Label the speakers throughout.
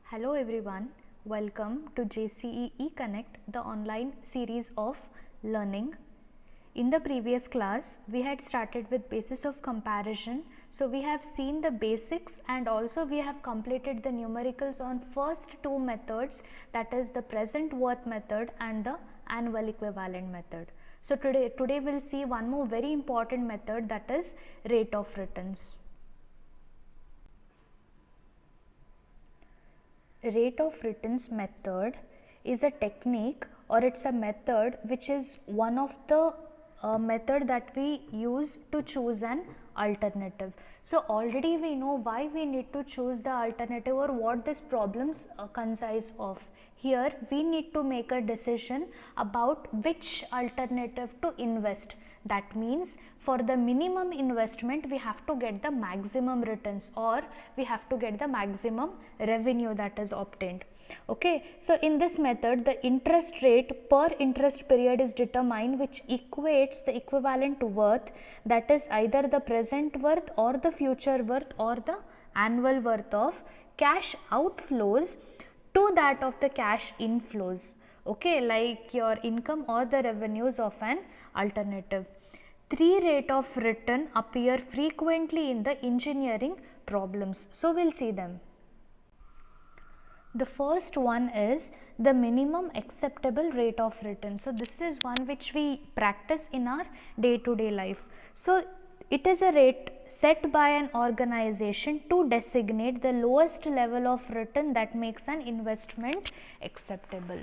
Speaker 1: Hello everyone, welcome to JCE eConnect, the online series of learning. In the previous class, we had started with basis of comparison. So we have seen the basics and also we have completed the numericals on first two methods, that is the present worth method and the annual equivalent method. So today we'll see one more very important method, that is rate of returns. Rate of returns method is a technique, or it's a method which is one of the method that we use to choose an alternative. So already we know why we need to choose the alternative or what this problems consist of. Here we need to make a decision about which alternative to invest. That means for the minimum investment we have to get the maximum returns, or we have to get the maximum revenue that is obtained. Okay, so in this method the interest rate per interest period is determined, which equates the equivalent worth, that is either the present worth or the future worth or the annual worth of cash outflows to that of the cash inflows. Okay, like your income or the revenues of an alternative. Three rate of return appear frequently in the engineering problems. So we'll see them. The first one is the minimum acceptable rate of return. So this is one which we practice in our day-to-day life. So it is a rate set by an organization to designate the lowest level of return that makes an investment acceptable.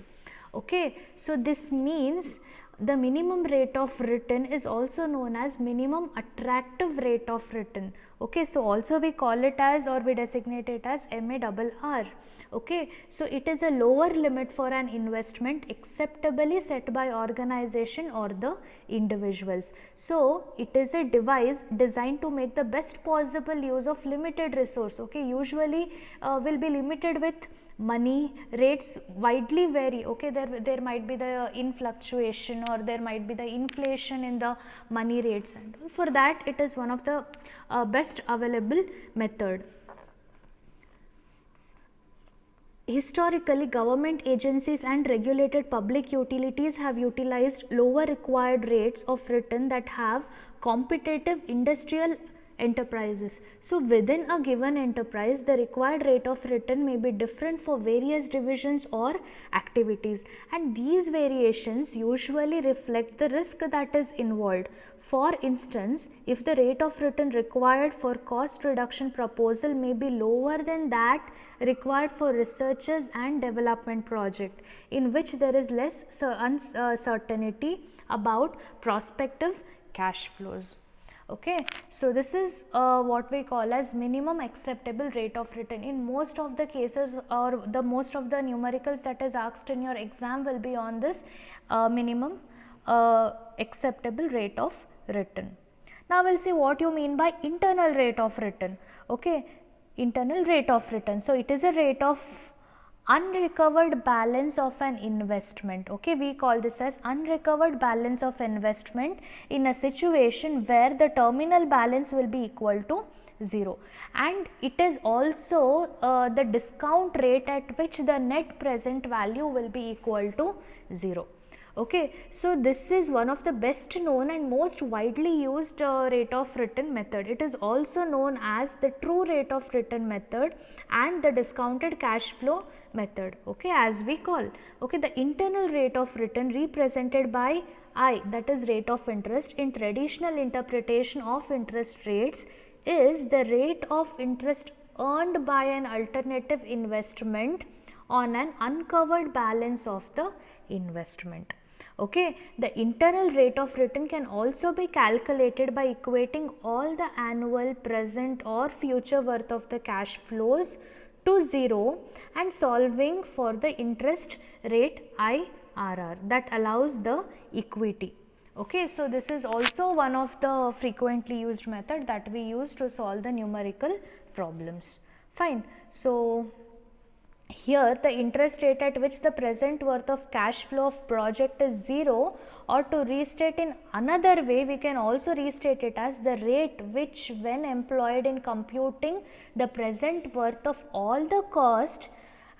Speaker 1: Okay, so this means the minimum rate of return is also known as minimum attractive rate of return. Okay, so also we call it as, or we designate it as MARR. Okay, so it is a lower limit for an investment acceptably set by organization or the individuals. So it is a device designed to make the best possible use of limited resource. Okay, usually will be limited with money. Rates widely vary. Okay, there might be the fluctuation or there might be the inflation in the money rates, and for that it is one of the best available method. Historically, government agencies and regulated public utilities have utilized lower required rates of return that have competitive industrial enterprises. So within a given enterprise, the required rate of return may be different for various divisions or activities, and these variations usually reflect the risk that is involved. For instance, if the rate of return required for cost reduction proposal may be lower than that required for researchers and development project, in which there is less uncertainty about prospective cash flows. Okay, so this is what we call as minimum acceptable rate of return. In most of the cases, or the most of the numericals that is asked in your exam will be on this minimum acceptable rate of return. Now we'll see what you mean by internal rate of return. Okay, internal rate of return. So it is a rate of unrecovered balance of an investment. Okay, we call this as unrecovered balance of investment in a situation where the terminal balance will be equal to 0, and it is also the discount rate at which the net present value will be equal to 0. Okay, so this is one of the best known and most widely used rate of return method. It is also known as the true rate of return method and the discounted cash flow method. Okay, as we call. Okay, the internal rate of return represented by I, that is rate of interest, in traditional interpretation of interest rates is the rate of interest earned by an alternative investment on an uncovered balance of the investment. Okay, the internal rate of return can also be calculated by equating all the annual, present or future worth of the cash flows to 0 and solving for the interest rate IRR that allows the equity. Okay, so this is also one of the frequently used method that we use to solve the numerical problems. Fine. So here the interest rate at which the present worth of cash flow of project is 0, or to restate in another way, we can also restate it as the rate which, when employed in computing the present worth of all the cost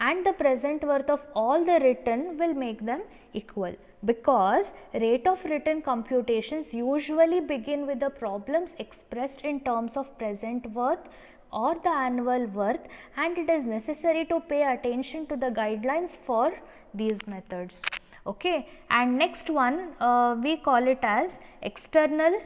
Speaker 1: and the present worth of all the written will make them equal, because rate of return computations usually begin with the problems expressed in terms of present worth or the annual worth, and it is necessary to pay attention to the guidelines for these methods. Okay, and next one we call it as external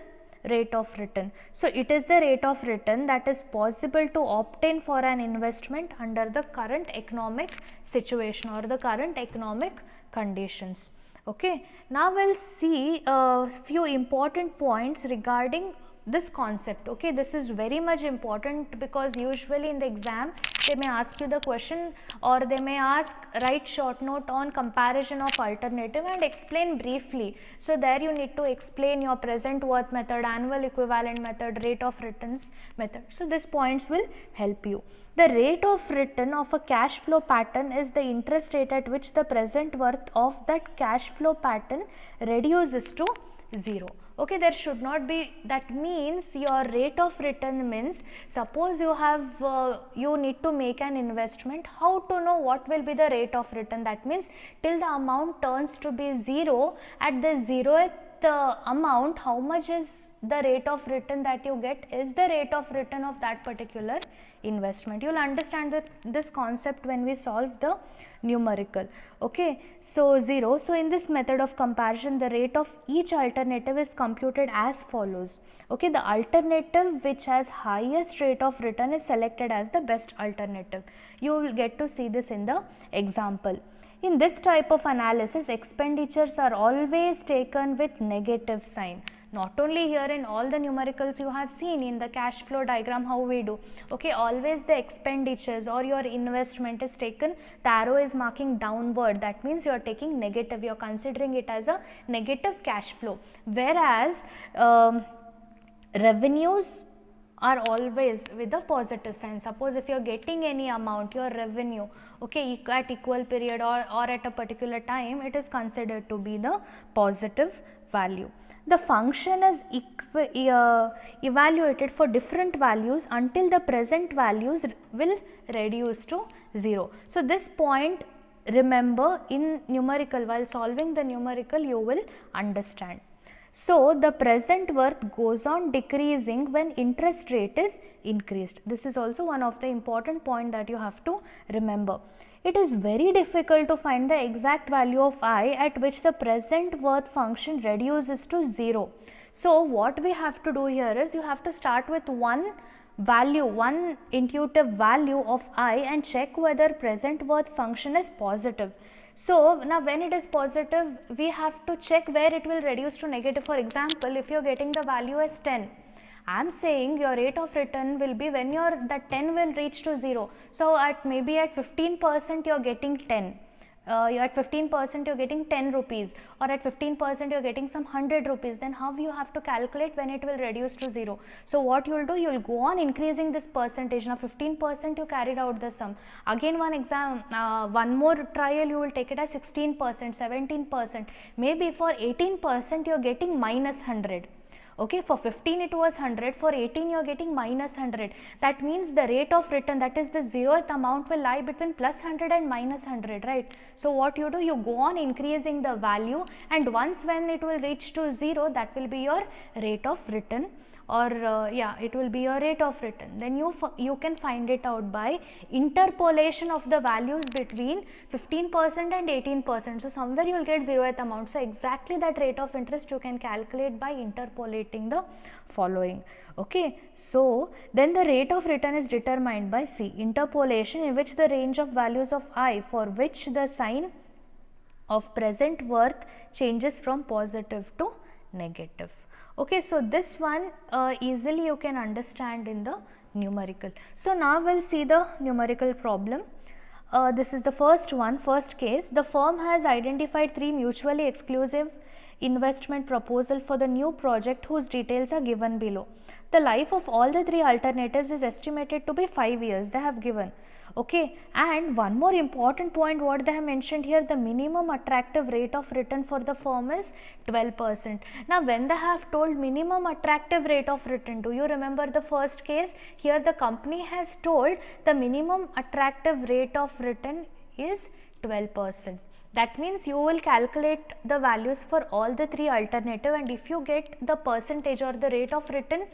Speaker 1: rate of return. So it is the rate of return that is possible to obtain for an investment under the current economic situation or the current economic conditions. Okay, now we'll see a few important points regarding this concept. Okay, this is very much important, because usually in the exam they may ask you the question, or they may ask write short note on comparison of alternative and explain briefly. So there you need to explain your present worth method, annual equivalent method, rate of returns method. So these points will help you. The rate of return of a cash flow pattern is the interest rate at which the present worth of that cash flow pattern reduces to 0. Okay, there should not be, that means your rate of return means, suppose you have you need to make an investment, how to know what will be the rate of return? That means till the amount turns to be 0, at the 0th amount, how much is the rate of return that you get is the rate of return of that particular investment. You will understand this concept when we solve the numerical. Okay, so 0. So in this method of comparison, the rate of each alternative is computed as follows. Okay, the alternative which has highest rate of return is selected as the best alternative. You will get to see this in the example. In this type of analysis, expenditures are always taken with negative sign. Not only here, in all the numericals you have seen in the cash flow diagram how we do. Okay, always the expenditures or your investment is taken, the arrow is marking downward, that means you are taking negative, you are considering it as a negative cash flow. Whereas revenues are always with a positive sign. Suppose if you are getting any amount, your revenue, okay, at equal period or at a particular time, it is considered to be the positive value. The function is evaluated for different values until the present values will reduce to 0. So this point, remember, in numerical, while solving the numerical you will understand. So the present worth goes on decreasing when interest rate is increased. This is also one of the important point that you have to remember. It is very difficult to find the exact value of I at which the present worth function reduces to 0. So what we have to do here is, you have to start with one value, one intuitive value of I, and check whether present worth function is positive. So now when it is positive, we have to check where it will reduce to negative. For example, if you are getting the value as 10, I am saying your rate of return will be when your that 10 will reach to 0. So at maybe at 15% you are getting 10. At 15% you are getting 10 rupees, or at 15% you are getting some 100 rupees. Then how you have to calculate when it will reduce to 0? So what you will do, you will go on increasing this percentage. Now 15% you carried out the sum. Again one more trial you will take it as 16%, 17%. Maybe for 18% you are getting minus 100. Okay, for 15 it was 100, for 18 you are getting minus 100. That means the rate of return, that is the 0th amount, will lie between plus 100 and minus 100, right? So what you do, you go on increasing the value, and once when it will reach to 0, that will be your rate of return, or it will be your rate of return. Then you can find it out by interpolation of the values between 15% and 18%. So somewhere you will get 0th amount. So exactly that rate of interest you can calculate by interpolating the following. Okay, so then the rate of return is determined by C, interpolation, in which the range of values of I for which the sign of present worth changes from positive to negative. Okay, so this one easily you can understand in the numerical. So now we'll see the numerical problem. This is the first one, first case. The firm has identified 3 mutually exclusive investment proposal for the new project whose details are given below. The life of all the 3 alternatives is estimated to be 5 years, they have given. Okay, and one more important point what they have mentioned here, the minimum attractive rate of return for the firm is 12%. Now when they have told minimum attractive rate of return, do you remember the first case? Here the company has told the minimum attractive rate of return is 12%. That means you will calculate the values for all the three alternative, and if you get the percentage or the rate of return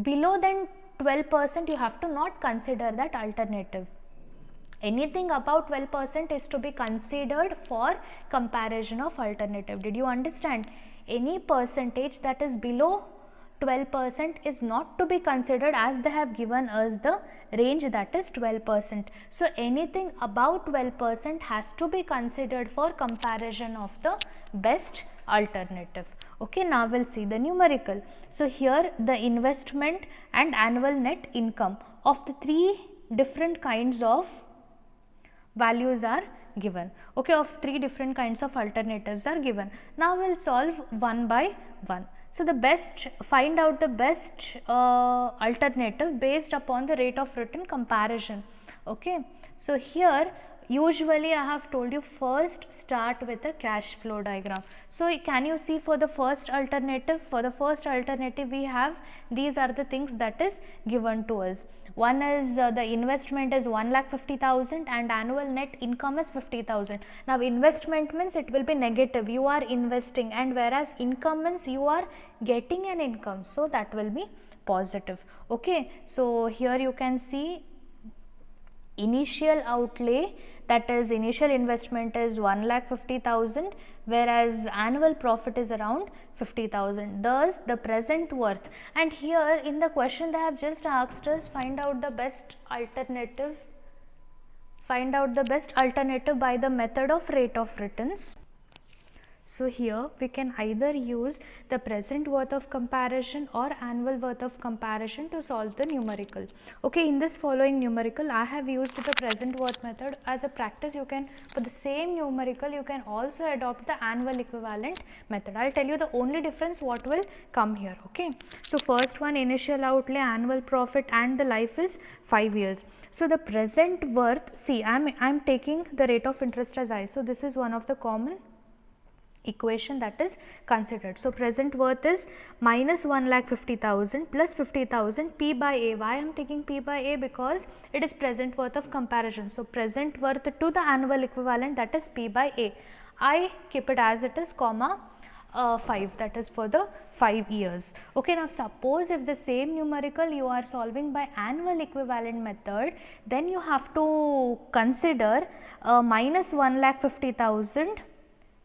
Speaker 1: below than 12%, you have to not consider that alternative. Anything above 12% is to be considered for comparison of alternative. Did you understand? Any percentage that is below 12% is not to be considered, as they have given us the range that is 12%. So anything above 12% has to be considered for comparison of the best alternative. Okay, now we'll see the numerical. So here the investment and annual net income of the three different kinds of values are given. Okay, of three different kinds of alternatives are given. Now we'll solve one by one. So the best, find out the best alternative based upon the rate of return comparison. Okay, so here usually I have told you first start with a cash flow diagram. So can you see for the first alternative? For the first alternative we have, these are the things that is given to us. One is the investment is 1,50,000 and annual net income is 50,000. Now investment means it will be negative, you are investing, and whereas income means you are getting an income, so that will be positive. Okay, so here you can see initial outlay, that is initial investment is 1,50,000, whereas annual profit is around 50,000. Thus the present worth, and here in the question they have just asked us find out the best alternative, find out the best alternative by the method of rate of returns. So here we can either use the present worth of comparison or annual worth of comparison to solve the numerical. Okay, in this following numerical I have used the present worth method. As a practice, you can, for the same numerical you can also adopt the annual equivalent method. I will tell you the only difference what will come here. Okay, so first one, initial outlay, annual profit, and the life is 5 years. So the present worth, see I am taking the rate of interest as I, so this is one of the common equation that is considered. So present worth is minus 1,50,000 plus 50,000 P by A. Why I am taking P by A? Because it is present worth of comparison. So present worth to the annual equivalent, that is P by A. I keep it as it is, comma 5, that is for the 5 years. Okay, now suppose if the same numerical you are solving by annual equivalent method, then you have to consider minus 1,50,000.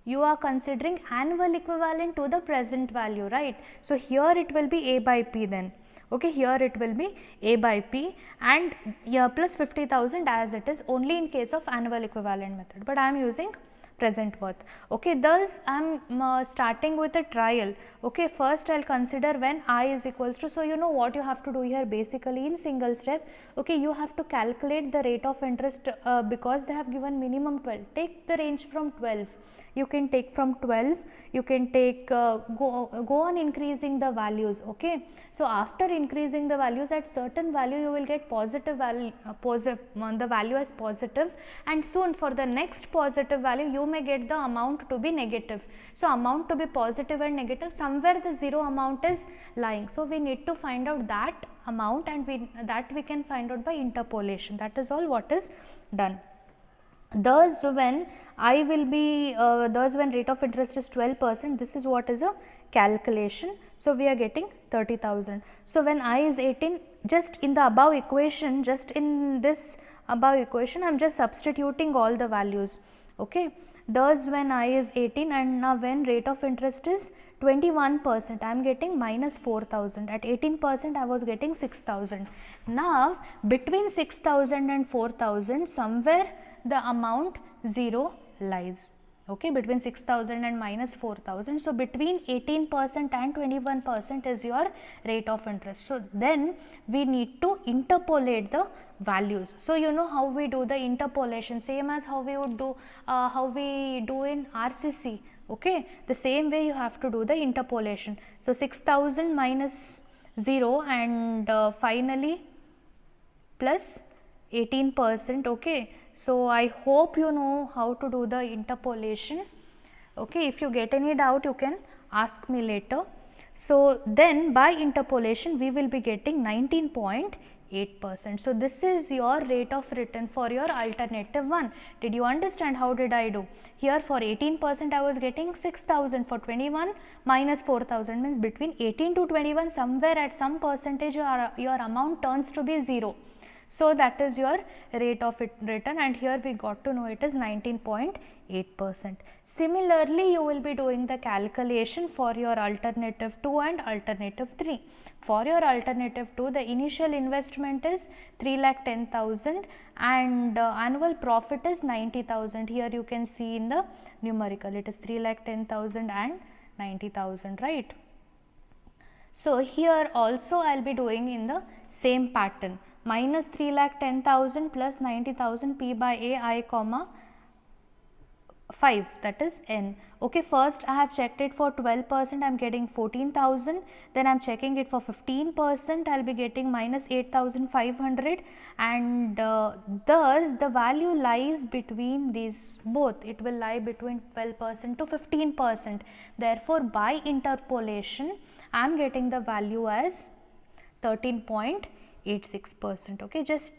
Speaker 1: You are considering annual equivalent to the present value, right? So here it will be A by P then. Okay, here it will be A by P, and here plus 50,000 as it is only in case of annual equivalent method, but I am using present worth. Okay, thus I am starting with a trial. Okay, first I will consider when I is equals to, so you know what you have to do here basically in single step. Okay, you have to calculate the rate of interest because they have given minimum 12. Take the range from 12. You can take from 12, you can take go on increasing the values. Okay, so after increasing the values at certain value you will get positive value, the value as positive, and soon for the next positive value you may get the amount to be negative. So amount to be positive and negative, somewhere the zero amount is lying. So we need to find out that amount, and we can find out by interpolation. That is all what is done. Thus when I will be thus when rate of interest is 12%, this is what is a calculation. So we are getting 30,000. So when I is 18, just in the above equation, just in this above equation I am just substituting all the values. Okay, thus when I is 18, and now when rate of interest is 21%, I am getting minus 4,000. At 18% I was getting 6,000. Now between 6,000 and 4,000 somewhere the amount 0 lies. Okay, between 6,000 and minus 4,000. So between 18% and 21% is your rate of interest. So then we need to interpolate the values. So you know how we do the interpolation, same as how we would do in RCC. Okay, the same way you have to do the interpolation. So 6,000 minus 0 and finally plus 18%. Okay, so I hope you know how to do the interpolation. Okay, if you get any doubt you can ask me later. So then by interpolation we will be getting 19.8 8%. So this is your rate of return for your alternative 1. Did you understand how did I do? Here for 18% I was getting 6,000, for 21 minus 4,000 means between 18 to 21 somewhere at some percentage your amount turns to be 0. So that is your rate of return, and here we got to know it is 19.8%. Similarly, you will be doing the calculation for your alternative 2 and alternative 3. For your alternative 2, the initial investment is 3,10,000 and annual profit is 90,000. Here you can see in the numerical it is 3,10,000 and 90,000, right. So here also I will be doing in the same pattern, minus 3,10,000 plus 90,000 P by A I comma 5, that is n. Okay, first I have checked it for 12%, I am getting 14,000, then I am checking it for 15%, I will be getting minus 8,500, and thus the value lies between these both, it will lie between 12% to 15%. Therefore, by interpolation I am getting the value as 13.86%. okay, just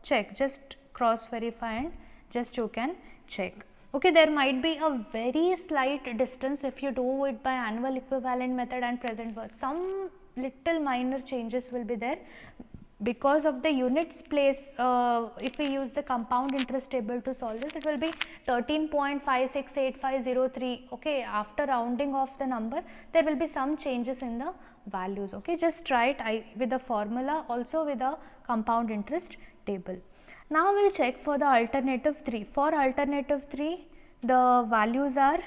Speaker 1: check, just cross verify and just you can check. Okay, there might be a very slight distance if you do it by annual equivalent method and present worth. Some little minor changes will be there because of the units place. If we use the compound interest table to solve this, it will be 13.568503. okay, after rounding off the number there will be some changes in the values. okay, just try it with the formula, also with the compound interest table. Now we will check for the alternative 3. For alternative 3, the values are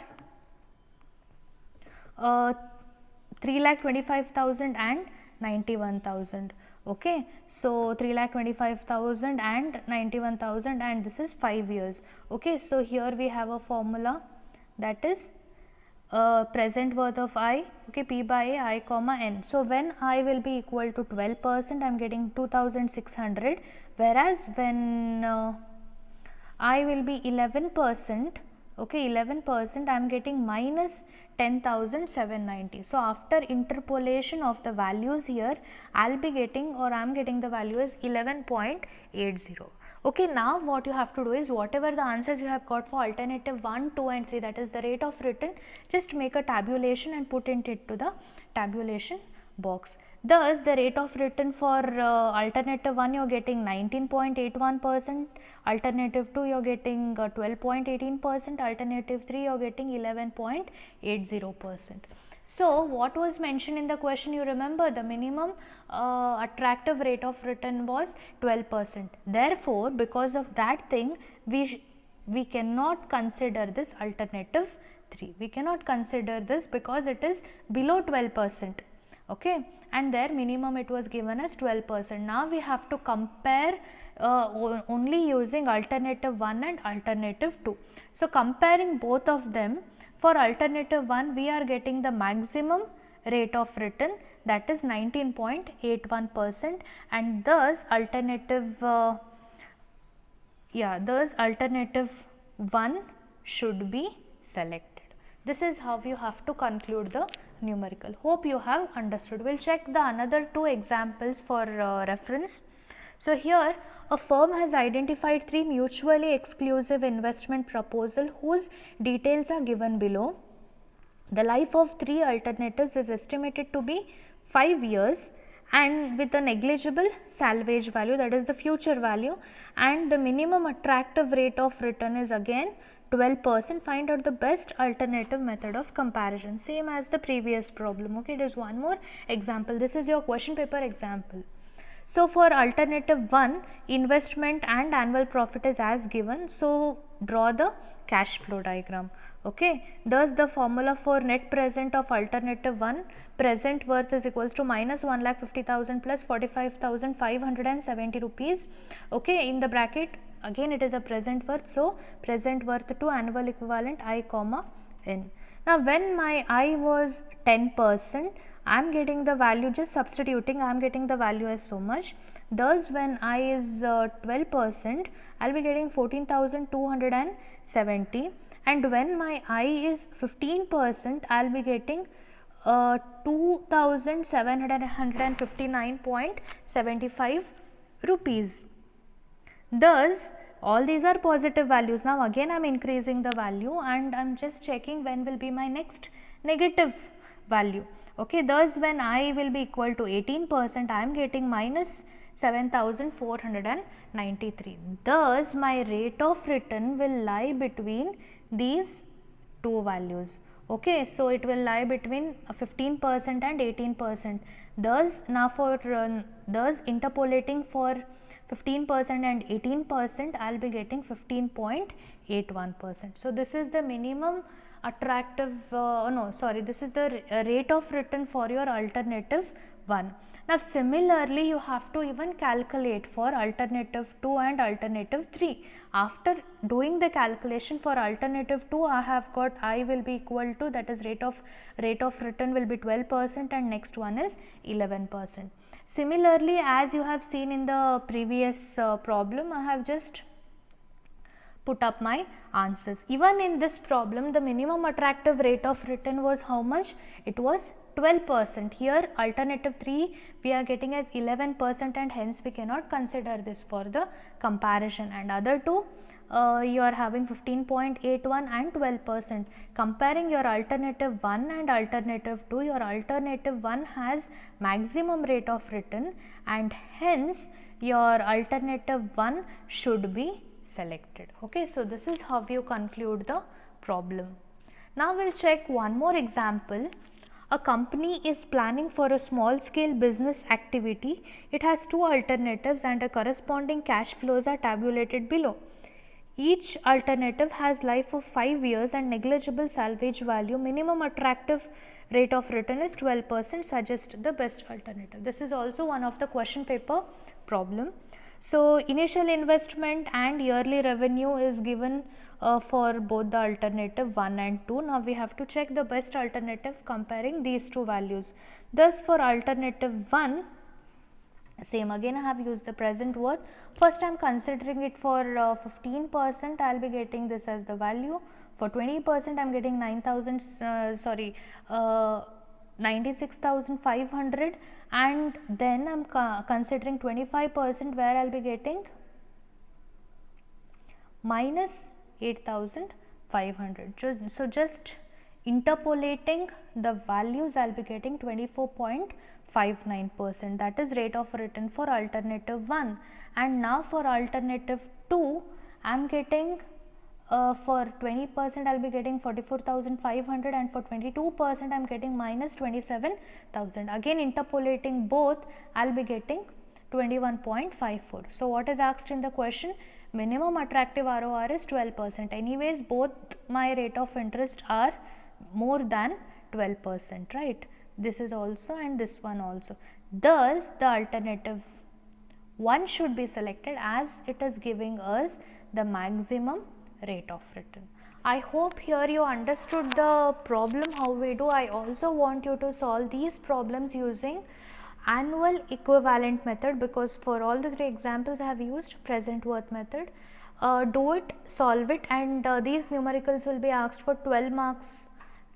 Speaker 1: 3,25,000 and 91,000. okay, so 3,25,000 and 91,000, and this is 5 years. okay, so here we have a formula, that is present worth of I, okay, P by A I comma n. So when I will be equal to 12%, I am getting 2,600, whereas when I will be 11%, okay, 11%, I am getting minus 10,790. So after interpolation of the values here, I will be getting, or I am getting, the value is 11.80. okay, now what you have to do is, whatever the answers you have got for alternative 1, 2 and 3, that is the rate of return, just make a tabulation and put it into the tabulation box. Thus, the rate of return for alternative 1 you are getting 19.81%, alternative 2 you are getting 12.18%, alternative 3 you are getting 11.80%. So, what was mentioned in the question, you remember, the minimum attractive rate of return was 12%. Therefore, because of that thing, we cannot consider this alternative 3. We cannot consider this because it is below 12%. okay, and there minimum it was given as 12%. Now we have to compare only using alternative 1 and alternative 2. So comparing both of them, for alternative 1 we are getting the maximum rate of return, that is 19.81%, and thus alternative thus alternative 1 should be selected. This is how you have to conclude the numerical. Hope you have understood. We will check the another 2 examples for reference. So here a firm has identified 3 mutually exclusive investment proposals whose details are given below. The life of 3 alternatives is estimated to be 5 years and with a negligible salvage value, that is the future value, and the minimum attractive rate of return is again 12%. Find out the best alternative method of comparison, same as the previous problem. okay, it is one more example. This is your question paper example. So for alternative 1, investment and annual profit is as given. So draw the cash flow diagram. okay, thus the formula for net present of alternative 1, present worth is equals to minus 1,50,000 plus 45,570 rupees. okay, in the bracket again it is a present worth, so present worth to annual equivalent I comma n. Now when my I was 10%, I am getting the value, just substituting, I am getting the value as so much. Thus when I is 12%, I will be getting 14,270, and when my I is 15%, I will be getting 2,759.75 rupees. Thus, all these are positive values. Now again I am increasing the value and I am just checking when will be my next negative value. Okay, thus when I will be equal to 18%, I am getting minus 7493. Thus my rate of return will lie between these two values. Okay, so it will lie between 15% and 18%. Thus now for thus interpolating for 15% and 18%, I will be getting 15.81%. So this is the minimum attractive this is the rate of return for your alternative 1. Now similarly you have to even calculate for alternative 2 and alternative 3. After doing the calculation for alternative 2, I have got I will be equal to, that is rate of return will be 12% and next one is 11%. Similarly, as you have seen in the previous problem, I have just put up my answers. Even in this problem, the minimum attractive rate of return was how much? It was 12%. Here alternative 3 we are getting as 11% and hence we cannot consider this for the comparison, and other two you are having 15.81 and 12%. Comparing your alternative 1 and alternative 2, your alternative 1 has maximum rate of return and hence your alternative 1 should be selected. Okay, so this is how you conclude the problem. Now we will check one more example. A company is planning for a small scale business activity. It has two alternatives and a corresponding cash flows are tabulated below. Each alternative has life of 5 years and negligible salvage value. Minimum attractive rate of return is 12%. Suggest the best alternative. This is also one of the question paper problem. So initial investment and yearly revenue is given for both the alternative 1 and 2. Now we have to check the best alternative comparing these two values. Thus for alternative 1, same again I have used the present worth. First I am considering it for 15%, I will be getting this as the value. For 20% I am getting 96,500, and then I am considering 25% where I will be getting minus 8,500. So just interpolating the values I will be getting 24.59%, that is rate of return for alternative 1. And now for alternative 2 I am getting for 20% I will be getting 44,500 and for 22% I am getting minus 27,000. Again interpolating both I will be getting 21.54. So what is asked in the question? Minimum attractive ROR is 12%. Anyways both my rate of interest are more than 12%, right? This is also and this one also. Thus the alternative 1 should be selected as it is giving us the maximum rate of return. I hope here you understood the problem how we do. I also want you to solve these problems using annual equivalent method, because for all the 3 examples I have used present worth method. Do it, solve it, and these numericals will be asked for 12 marks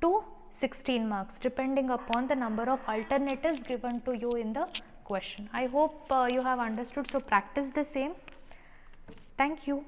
Speaker 1: to 16 marks depending upon the number of alternatives given to you in the question. I hope you have understood, so practice the same. Thank you.